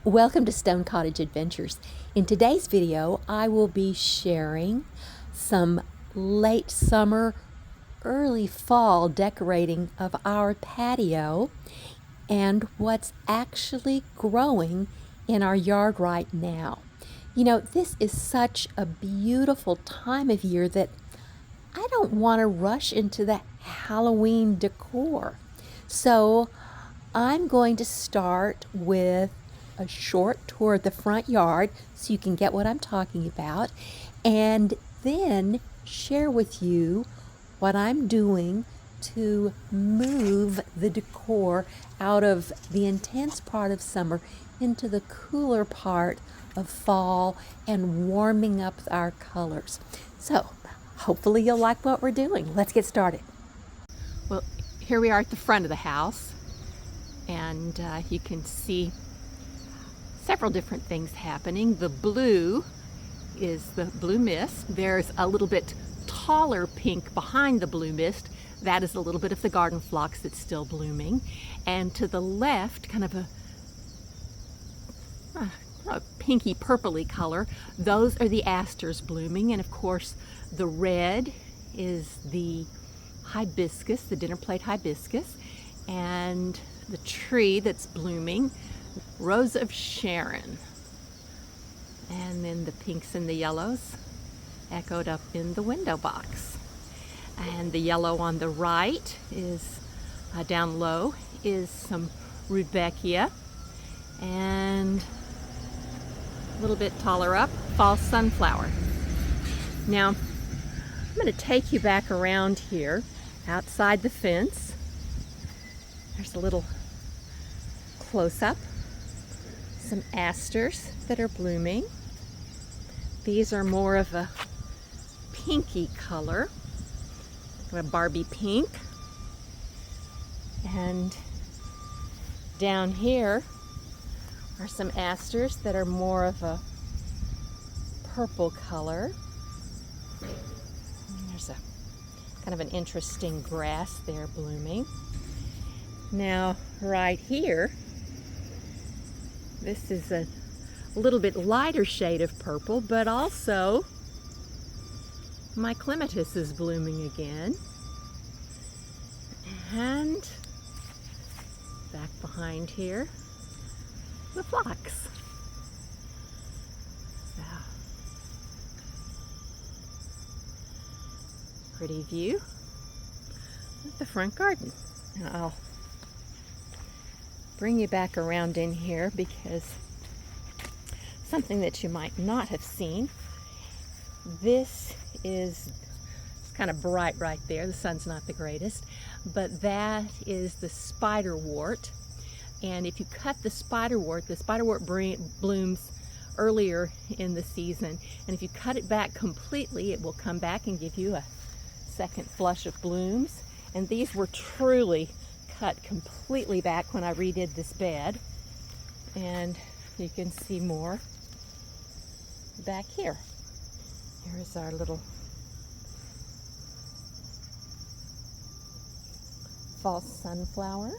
Welcome to Stone Cottage Adventures. In today's video, I will be sharing some late summer, early fall decorating of our patio and what's actually growing in our yard right now. You know, this is such a beautiful time of year that I don't want to rush into the Halloween decor. So I'm going to start with a short tour of the front yard so you can get what I'm talking about, and then share with you what I'm doing to move the decor out of the intense part of summer into the cooler part of fall and warming up our colors. So hopefully you'll like what we're doing. Let's get started. Well, here we are at the front of the house, and you can see several different things happening. The blue is the blue mist. There's a little bit taller pink behind the blue mist. That is a little bit of the garden phlox that's still blooming. And to the left, kind of a pinky purpley color, those are the asters blooming. And of course, the red is the hibiscus, the dinner plate hibiscus, and the tree that's blooming, Rose of Sharon. And then the pinks and the yellows echoed up in the window box. And the yellow on the right is, down low, is some rudbeckia. And a little bit taller up, false sunflower. Now, I'm going to take you back around here, outside the fence. There's a little close-up. Some asters that are blooming. These are more of a pinky color, a Barbie pink. And down here are some asters that are more of a purple color. And there's a kind of an interesting grass there blooming. Now, right here, this is a little bit lighter shade of purple, but also my clematis is blooming again. And back behind here, the phlox. So, pretty view of the front garden. And I'll bring you back around in here because something that you might not have seen. This is kind of bright right there. The sun's not the greatest, but that is the spiderwort. And if you cut the spiderwort blooms earlier in the season. And if you cut it back completely, it will come back and give you a second flush of blooms. And these were truly cut completely back when I redid this bed, and you can see more back here. Here's our little false sunflower.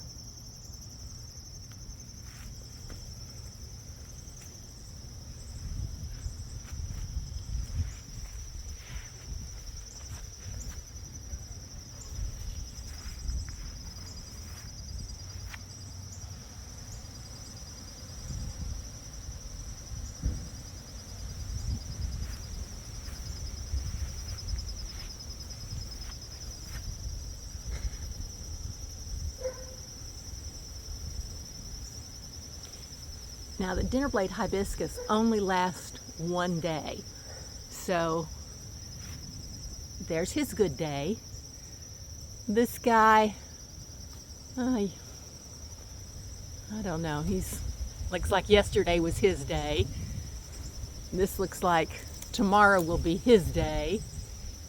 Now, the dinner plate hibiscus only lasts one day, so there's his good day. This guy, I don't know, looks like yesterday was his day. This looks like tomorrow will be his day.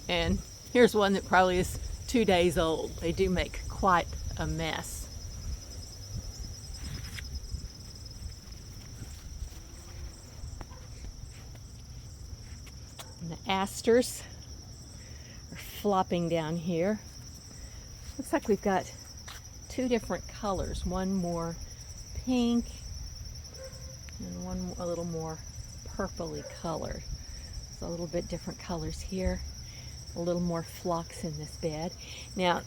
And here's one that probably is 2 days old. They do make quite a mess. And the asters are flopping down here. Looks like we've got two different colors, one more pink and one a little more purpley colored. So a little bit different colors here, a little more phlox in this bed. Now,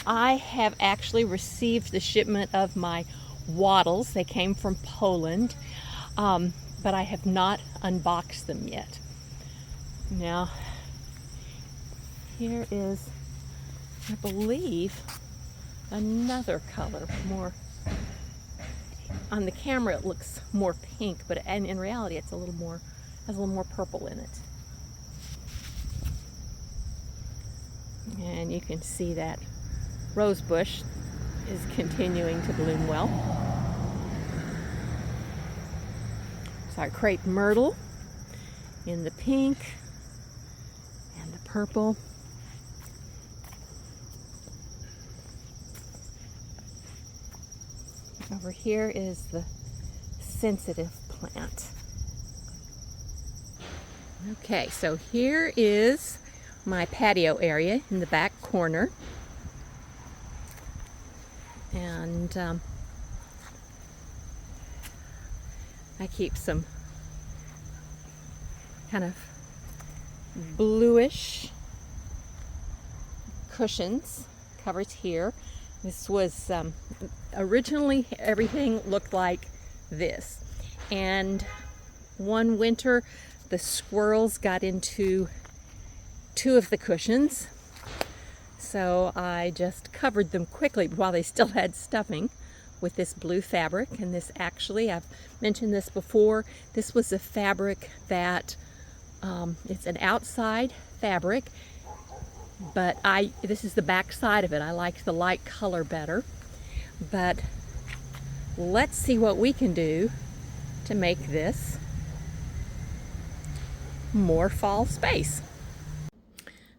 I have actually received the shipment of my wattles. They came from Poland, but I have not unboxed them yet. Now, here is, I believe, another color. More on the camera it looks more pink, but in reality it's has a little more purple in it. And you can see that rose bush is continuing to bloom well. So our crepe myrtle in the pink and the purple. Over here is the sensitive plant. Okay, so here is my patio area in the back corner. And I keep some kind of bluish cushions, covers here. This was originally everything looked like this, and one winter the squirrels got into two of the cushions, so I just covered them quickly while they still had stuffing with this blue fabric. And this actually, I've mentioned this before, this was a fabric that it's an outside fabric, but this is the back side of it. I like the light color better, but let's see what we can do to make this more fall space.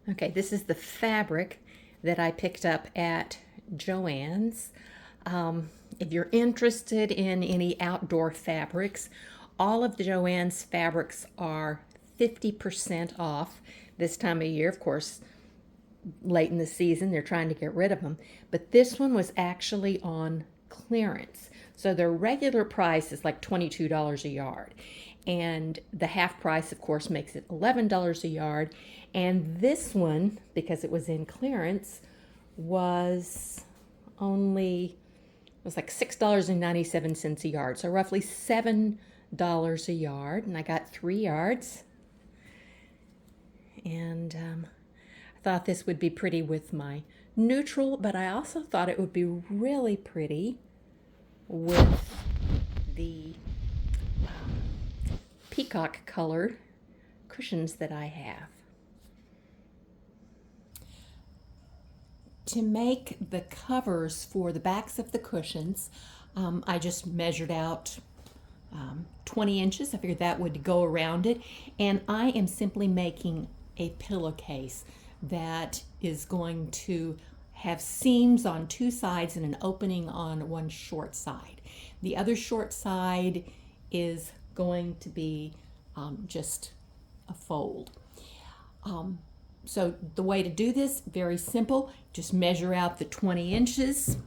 Okay, this is the fabric that I picked up at Joann's. If you're interested in any outdoor fabrics, all of the Joann's fabrics are 50% off this time of year. Of course, late in the season, they're trying to get rid of them. But this one was actually on clearance. So their regular price is like $22 a yard. And the half price, of course, makes it $11 a yard. And this one, because it was in clearance, was like $6.97 a yard. So roughly $7 a yard. And I got 3 yards. And I thought this would be pretty with my neutral, but I also thought it would be really pretty with the peacock colored cushions that I have. To make the covers for the backs of the cushions, I just measured out 20 inches. I figured that would go around it. And I am simply making a pillowcase that is going to have seams on 2 sides and an opening on one short side. The other short side is going to be just a fold. So the way to do this, very simple. Just measure out the 20 inches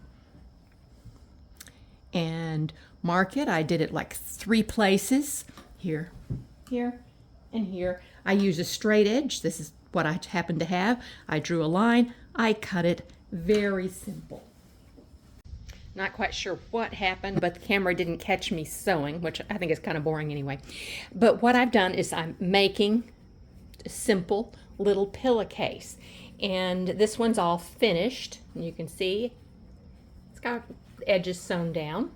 and mark it. I did it like 3 places, here, here, and here. I use a straight edge. This is what I happen to have. I drew a line. I cut it. Very simple. Not quite sure what happened, but the camera didn't catch me sewing, which I think is kind of boring anyway. But what I've done is I'm making a simple little pillowcase. And this one's all finished. And you can see it's got edges sewn down.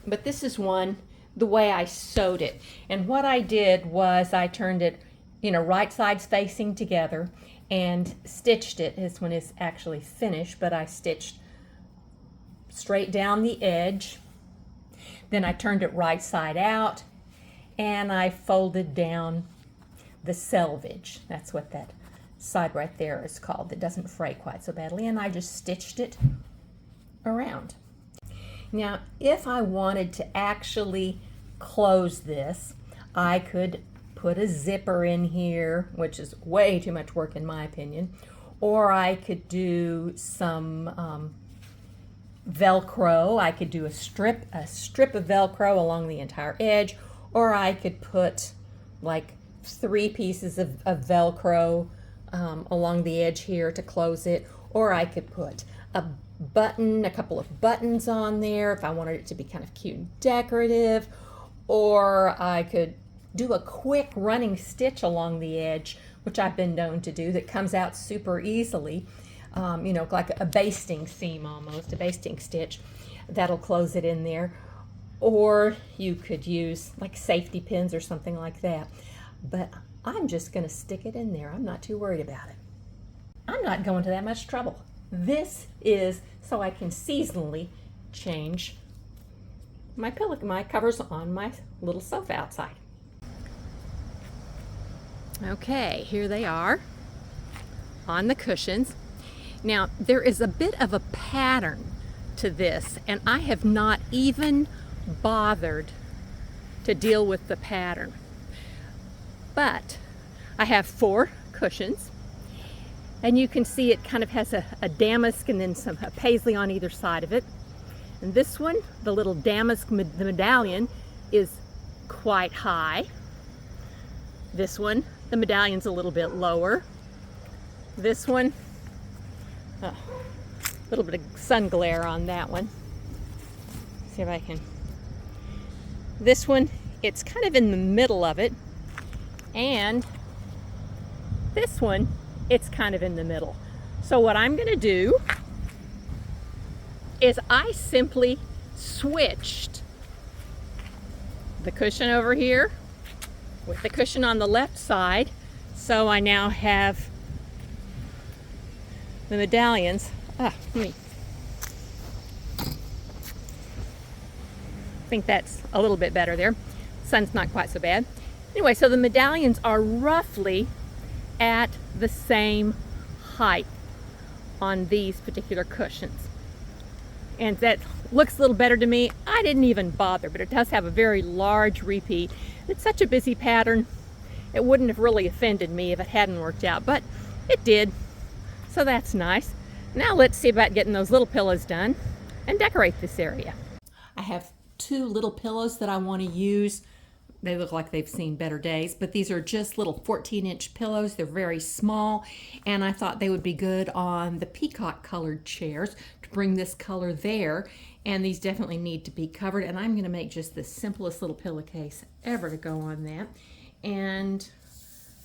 But this is one, the way I sewed it. And what I did was I turned it, right sides facing together and stitched it. This one is actually finished, but I stitched straight down the edge. Then I turned it right side out and I folded down the selvage. That's what that side right there is called. It doesn't fray quite so badly. And I just stitched it around. Now, if I wanted to actually close this, I could put a zipper in here, which is way too much work in my opinion, or I could do some Velcro. I could do a strip of Velcro along the entire edge, or I could put like 3 pieces of Velcro along the edge here to close it, or I could put a couple of buttons on there if I wanted it to be kind of cute and decorative, or I could do a quick running stitch along the edge, which I've been known to do, that comes out super easily. You know, like a basting seam almost, a basting stitch that'll close it in there. Or you could use like safety pins or something like that. But I'm just going to stick it in there. I'm not too worried about it. I'm not going to that much trouble. This is so I can seasonally change my covers on my little sofa outside. Okay, here they are on the cushions. Now, there is a bit of a pattern to this, and I have not even bothered to deal with the pattern. But I have 4 cushions, and you can see it kind of has a damask and then a paisley on either side of it. And this one, the little damask, the medallion, is quite high. This one, the medallion's a little bit lower. This one, a little bit of sun glare on that one. See if I can. This one, it's kind of in the middle of it. And this one, it's kind of in the middle. So what I'm going to do is I simply switched the cushion over here with the cushion on the left side. So I now have the medallions. I think that's a little bit better there. Sun's not quite so bad. Anyway, so the medallions are roughly at the same height on these particular cushions. And that looks a little better to me. I didn't even bother, but it does have a very large repeat. It's such a busy pattern, it wouldn't have really offended me if it hadn't worked out, but it did. So that's nice. Now let's see about getting those little pillows done and decorate this area. I have 2 little pillows that I want to use. They look like they've seen better days, but these are just little 14-inch pillows. They're very small, and I thought they would be good on the peacock colored chairs to bring this color there. And these definitely need to be covered, and I'm going to make just the simplest little pillowcase ever to go on that. And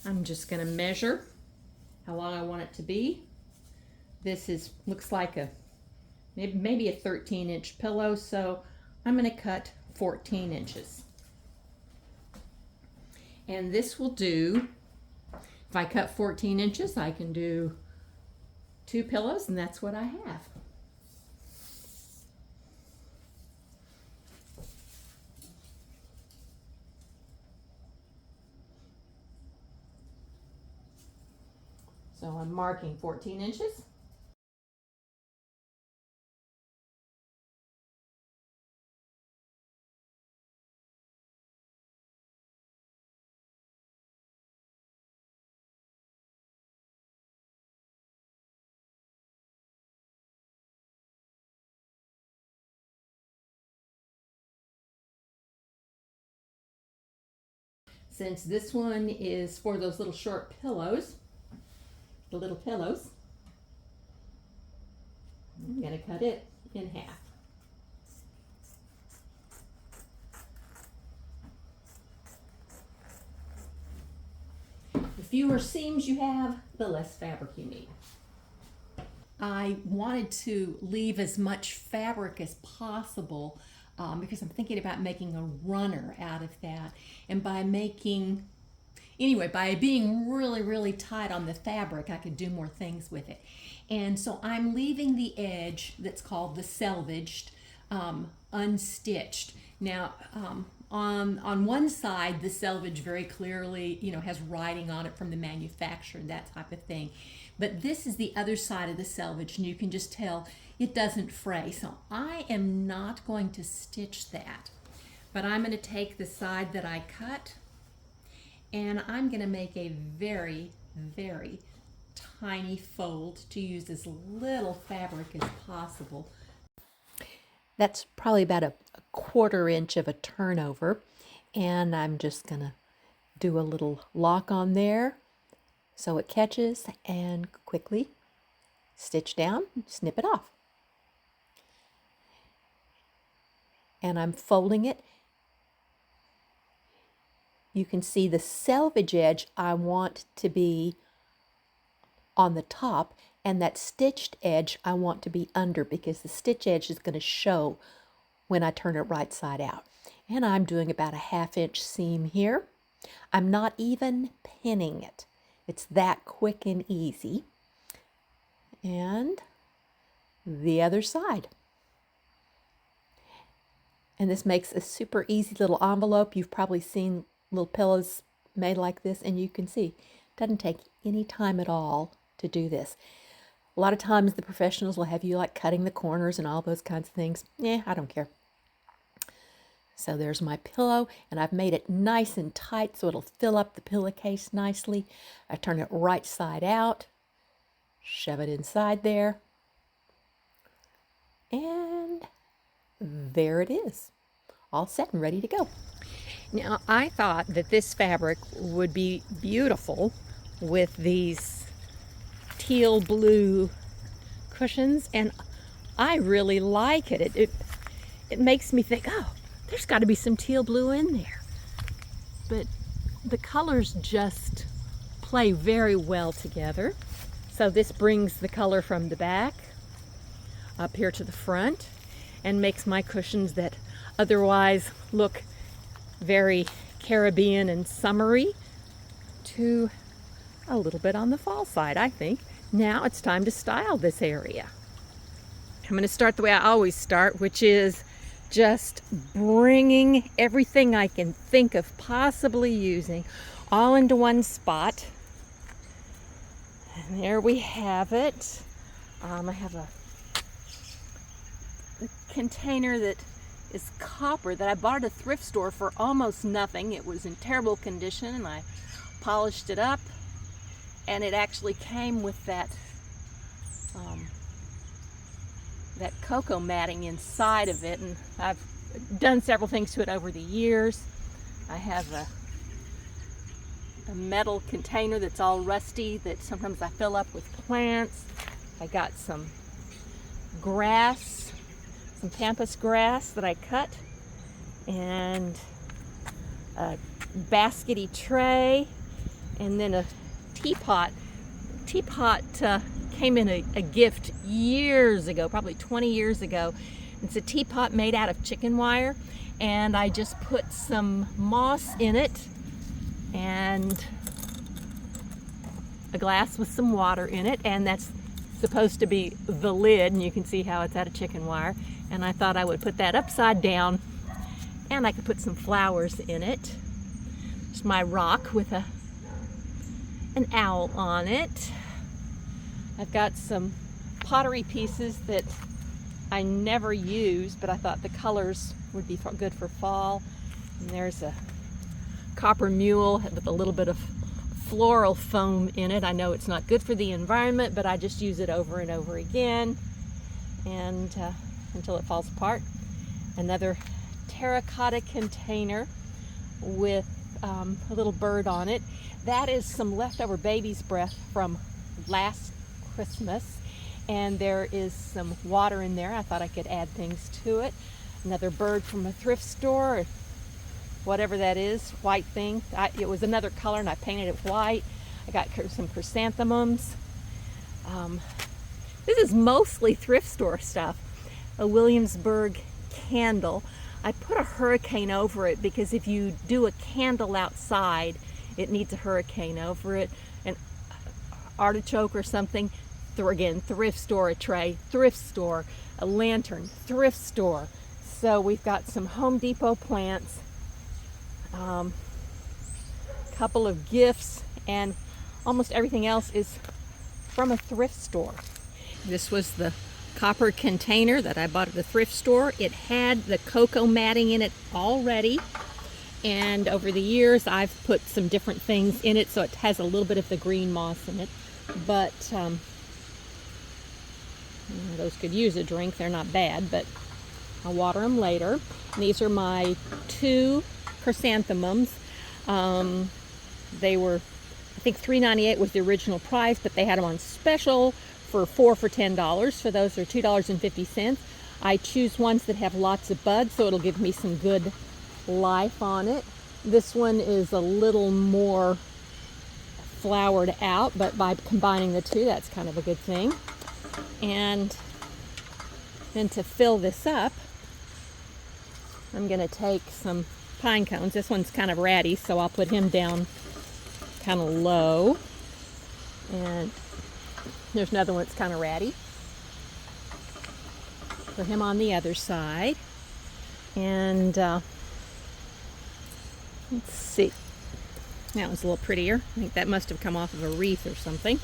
I'm just going to measure how long I want it to be. This looks like maybe a 13-inch pillow, so I'm going to cut 14 inches. And this will do, if I cut 14 inches, I can do 2 pillows, and that's what I have. So I'm marking 14 inches. Since this one is for those little short pillows, the little pillows, I'm going to cut it in half. The fewer seams you have, the less fabric you need. I wanted to leave as much fabric as possible because I'm thinking about making a runner out of that. And by being really, really tight on the fabric, I could do more things with it. And so I'm leaving the edge that's called the selvaged unstitched. Now, on one side, the selvage very clearly, has writing on it from the manufacturer, that type of thing. But this is the other side of the selvage, and you can just tell it doesn't fray. So I am not going to stitch that, but I'm going to take the side that I cut, and I'm going to make a very, very tiny fold to use as little fabric as possible. That's probably about a 1/4 inch of a turnover. And I'm just going to do a little lock on there so it catches, and quickly stitch down, snip it off. And I'm folding it. You can see the selvage edge I want to be on the top, and that stitched edge I want to be under, because the stitch edge is going to show when I turn it right side out. And I'm doing about a 1/2 inch seam here. I'm not even pinning it. It's that quick and easy. And the other side. And this makes a super easy little envelope. You've probably seen little pillows made like this, and you can see it doesn't take any time at all to do this. A lot of times the professionals will have you like cutting the corners and all those kinds of things. I don't care. So there's my pillow, and I've made it nice and tight so it'll fill up the pillowcase nicely. I turn it right side out, shove it inside there, and there it is, all set and ready to go. Now, I thought that this fabric would be beautiful with these teal blue cushions, and I really like it. It makes me think, oh, there's got to be some teal blue in there. But the colors just play very well together. So this brings the color from the back up here to the front and makes my cushions that otherwise look very Caribbean and summery to a little bit on the fall side, I think. Now it's time to style this area. I'm going to start the way I always start, which is just bringing everything I can think of possibly using all into one spot. And there we have it. I have a container that is copper that I bought at a thrift store for almost nothing. It was in terrible condition, and I polished it up, and it actually came with that that cocoa matting inside of it, and I've done several things to it over the years. I have a metal container that's all rusty that sometimes I fill up with plants. I got some grass, some pampas grass that I cut, and a baskety tray, and then a teapot. Teapot came in a gift years ago, probably 20 years ago. It's a teapot made out of chicken wire, and I just put some moss in it and a glass with some water in it, and that's supposed to be the lid, and you can see how it's out of chicken wire. And I thought I would put that upside down, and I could put some flowers in it. It's my rock with an owl on it. I've got some pottery pieces that I never use, but I thought the colors would be good for fall. And there's a copper mule with a little bit of floral foam in it. I know it's not good for the environment, but I just use it over and over again, and until it falls apart. Another terracotta container with a little bird on it. That is some leftover baby's breath from last Christmas, and there is some water in there. I thought I could add things to it. Another bird from a thrift store, whatever that is, white thing. It was another color, and I painted it white. I got some chrysanthemums. This is mostly thrift store stuff. A Williamsburg candle. I put a hurricane over it because if you do a candle outside, it needs a hurricane over it. An artichoke or something, again, thrift store, a tray, thrift store, a lantern, thrift store. So we've got some Home Depot plants, couple of gifts, and almost everything else is from a thrift store. This was the copper container that I bought at the thrift store. It had the cocoa matting in it already, and over the years I've put some different things in it, so it has a little bit of the green moss in it. But those could use a drink. They're not bad, but I'll water them later. And these are my 2 chrysanthemums. They were, I think $3.98 was the original price, but they had them on special for 4 for $10. So those are $2.50. I choose ones that have lots of buds, so it'll give me some good life on it. This one is a little more flowered out, but by combining the two, that's kind of a good thing. And then to fill this up, I'm going to take some pine cones. This one's kind of ratty, so I'll put him down kind of low. And there's another one that's kind of ratty. Put him on the other side. And let's see. That was a little prettier. I think that must have come off of a wreath or something.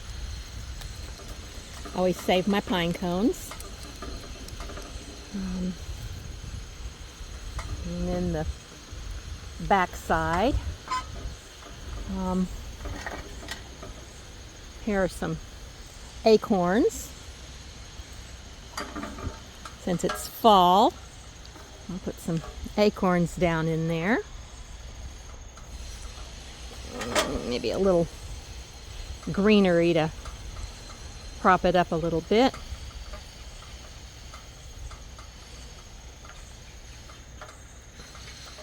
Always save my pine cones. And then the back side. Here are some acorns. Since it's fall, I'll put some acorns down in there. Maybe a little greenery to prop it up a little bit.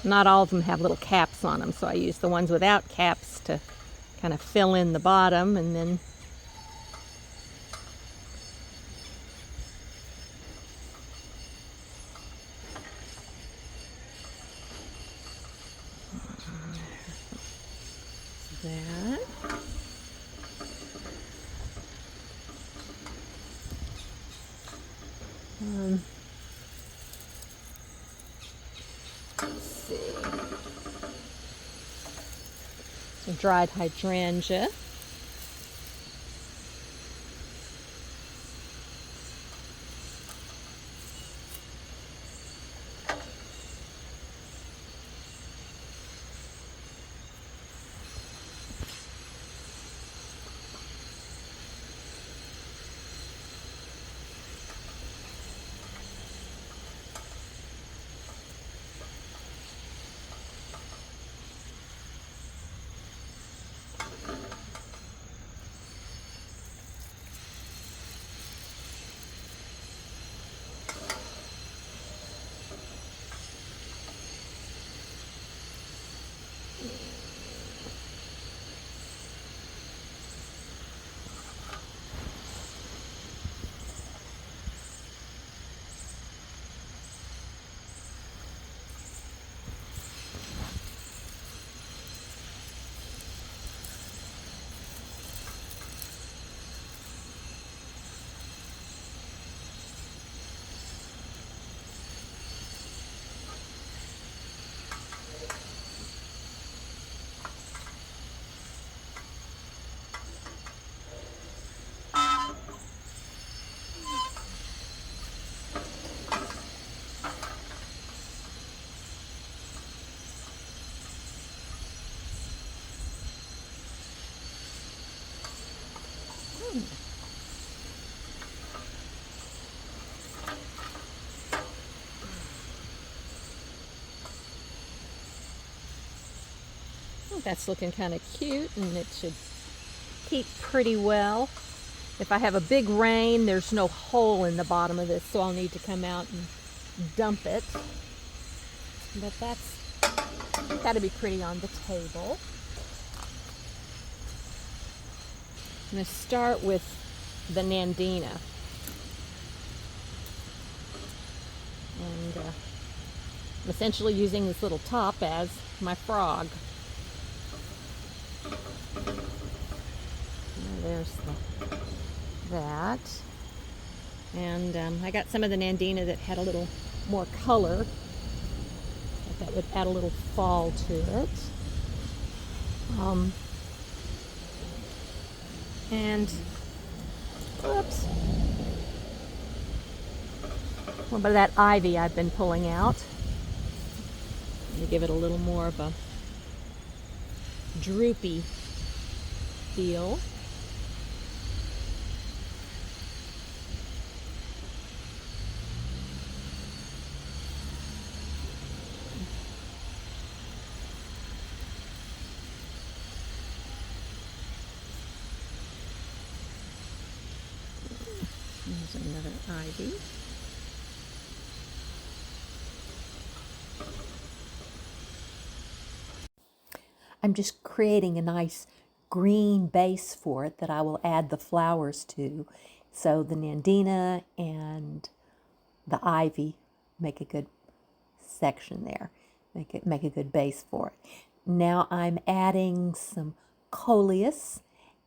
Not all of them have little caps on them, so I use the ones without caps to kind of fill in the bottom, and then that. Let's see. Some dried hydrangea. That's looking kind of cute, and it should keep pretty well. If I have a big rain, there's no hole in the bottom of this, so I'll need to come out and dump it. But that's got to be pretty on the table. I'm going to start with the nandina. And I'm essentially using this little top as my frog. There's that. And I got some of the nandina that had a little more color. That would add a little fall to it. And, whoops. A little bit of that ivy I've been pulling out. To give it a little more of a droopy feel. There's another ivy. I'm just creating a nice green base for it that I will add the flowers to. So the nandina and the ivy make a good section there. Make a good base for it. Now I'm adding some coleus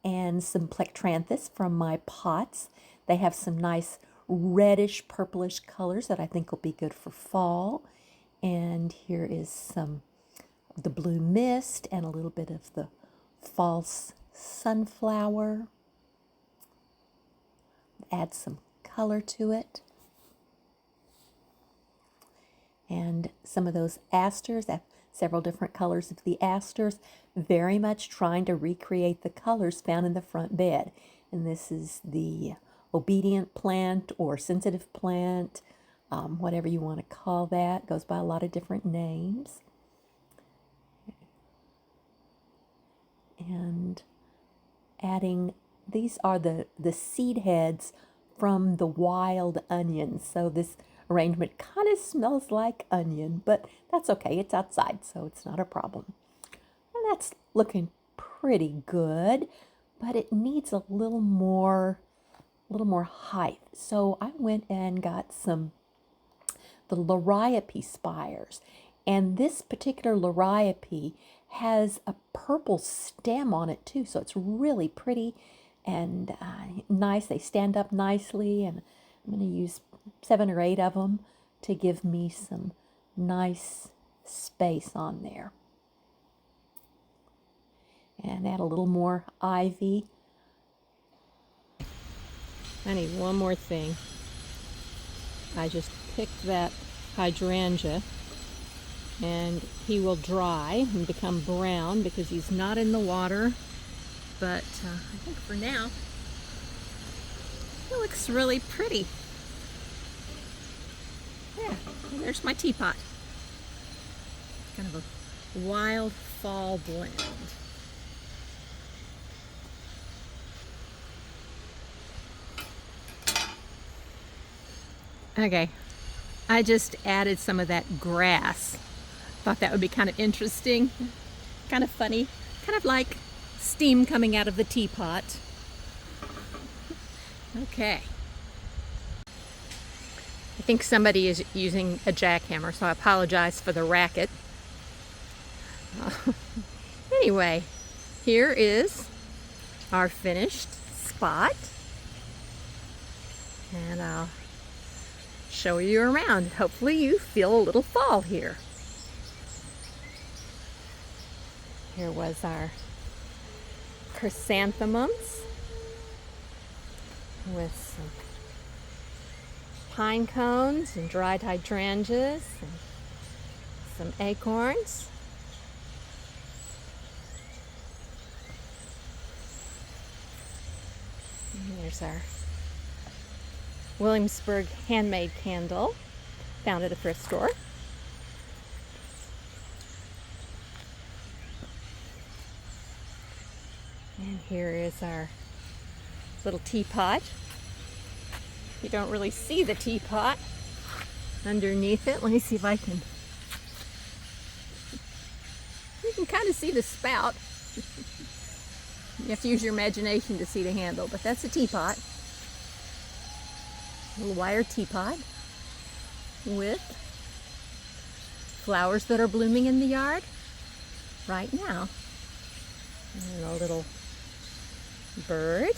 and some plectranthus from my pots. They have some nice reddish purplish colors that I think will be good for fall. And here is some of the blue mist and a little bit of the false sunflower. Add some color to it. And some of those asters, several different colors of the asters, very much trying to recreate the colors found in the front bed. And this is the obedient plant or sensitive plant, whatever you want to call that. Goes by a lot of different names. And adding, these are the seed heads from the wild onions. So this arrangement kind of smells like onion, but that's okay. It's outside, so it's not a problem. And that's looking pretty good, but it needs a little more height. So I went and got the liriope spires. And this particular liriope has a purple stem on it too, so it's really pretty and nice. They stand up nicely, and I'm going to use 7 or 8 of them to give me some nice space on there. And add a little more ivy. I need one more thing. I just picked that hydrangea, and he will dry and become brown because he's not in the water. But I think for now, it looks really pretty. Yeah, there's my teapot. Kind of a wild fall blend. Okay, I just added some of that grass. Thought that would be kind of interesting, kind of funny, kind of like steam coming out of the teapot. Okay. I think somebody is using a jackhammer, so I apologize for the racket. Anyway, here is our finished spot. And I'll show you around. Hopefully you feel a little fall here. Here was our chrysanthemums with some pine cones and dried hydrangeas and some acorns. And there's our Williamsburg handmade candle found at a thrift store. And here is our little teapot. You don't really see the teapot underneath it. Let me see if I can. You can kind of see the spout. You have to use your imagination to see the handle, but that's a teapot. A little wire teapot with flowers that are blooming in the yard right now. And a little bird.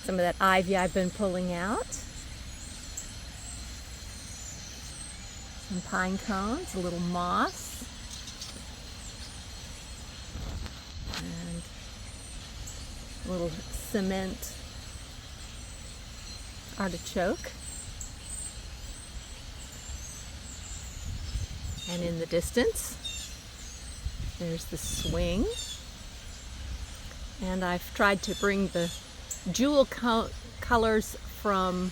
Some of that ivy I've been pulling out. Some pine cones, a little moss. And a little cement artichoke. And in the distance, there's the swing. And I've tried to bring the jewel colors from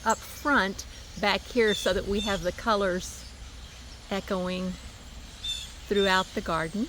up front back here so that we have the colors echoing throughout the garden.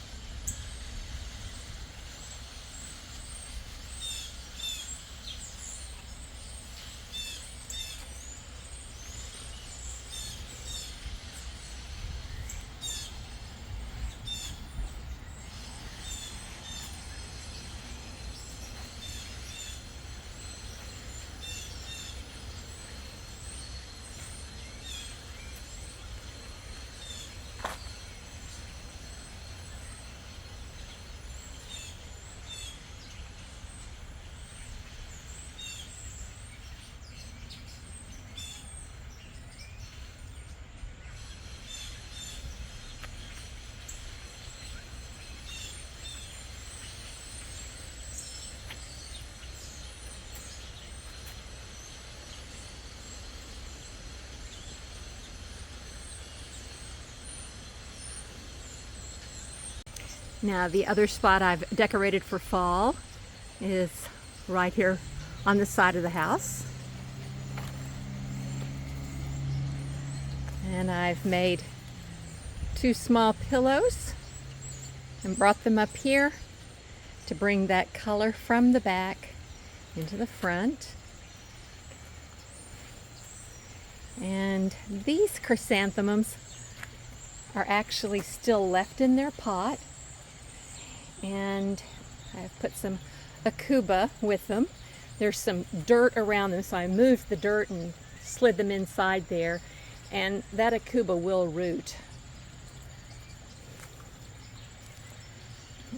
Now the other spot I've decorated for fall is right here on the side of the house. And I've made 2 small pillows and brought them up here to bring that color from the back into the front. And these chrysanthemums are actually still left in their pot, and I've put some akuba with them. There's some dirt around them, so I moved the dirt and slid them inside there, and that akuba will root.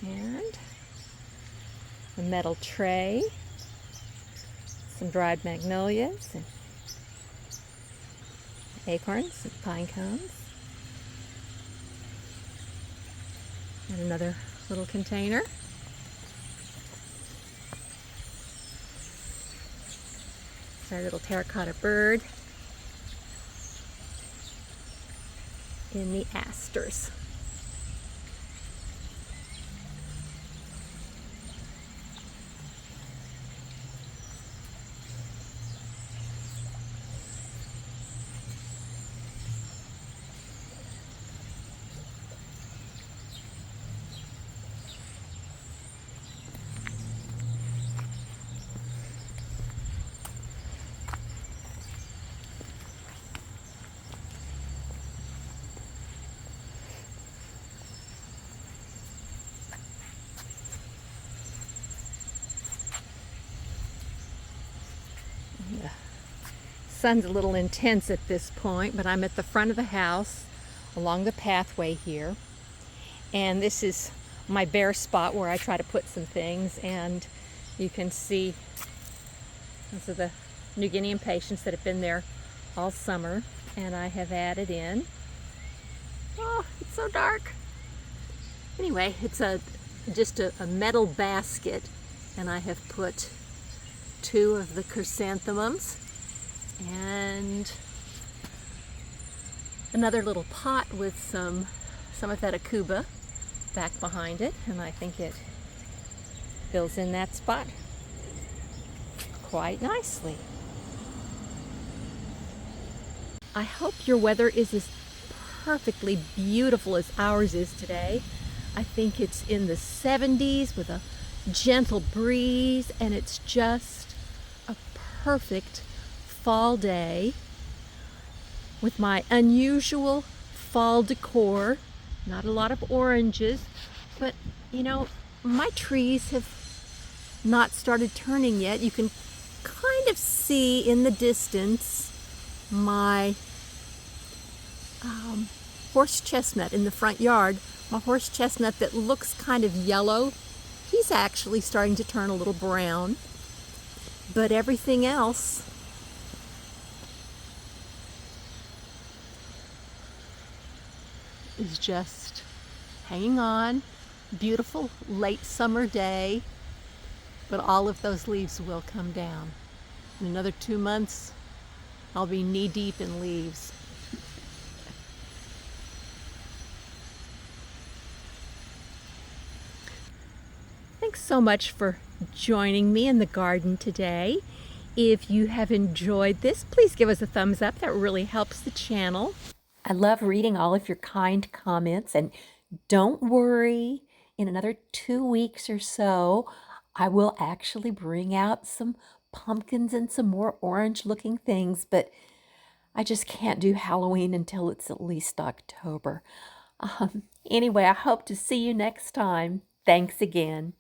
And a metal tray, some dried magnolias and acorns and pine cones, and another little container. It's our little terracotta bird in the asters. The sun's a little intense at this point, but I'm at the front of the house along the pathway here, and this is my bare spot where I try to put some things, and you can see those are the New Guinean patients that have been there all summer, and I have added in, oh, it's so dark. Anyway, it's just a metal basket, and I have put 2 of the chrysanthemums and another little pot with some of that akuba back behind it, and I think it fills in that spot quite nicely. I hope your weather is as perfectly beautiful as ours is today. I think it's in the 70s with a gentle breeze, and it's just a perfect fall day with my unusual fall decor. Not a lot of oranges, but you know, my trees have not started turning yet. You can kind of see in the distance my horse chestnut in the front yard. My horse chestnut that looks kind of yellow, he's actually starting to turn a little brown, but everything else is just hanging on. Beautiful late summer day, but all of those leaves will come down. In another 2 months, I'll be knee deep in leaves. Thanks so much for joining me in the garden today. If you have enjoyed this, please give us a thumbs up. That really helps the channel. I love reading all of your kind comments, and don't worry, in another 2 weeks or so, I will actually bring out some pumpkins and some more orange-looking things, but I just can't do Halloween until it's at least October. Anyway, I hope to see you next time. Thanks again.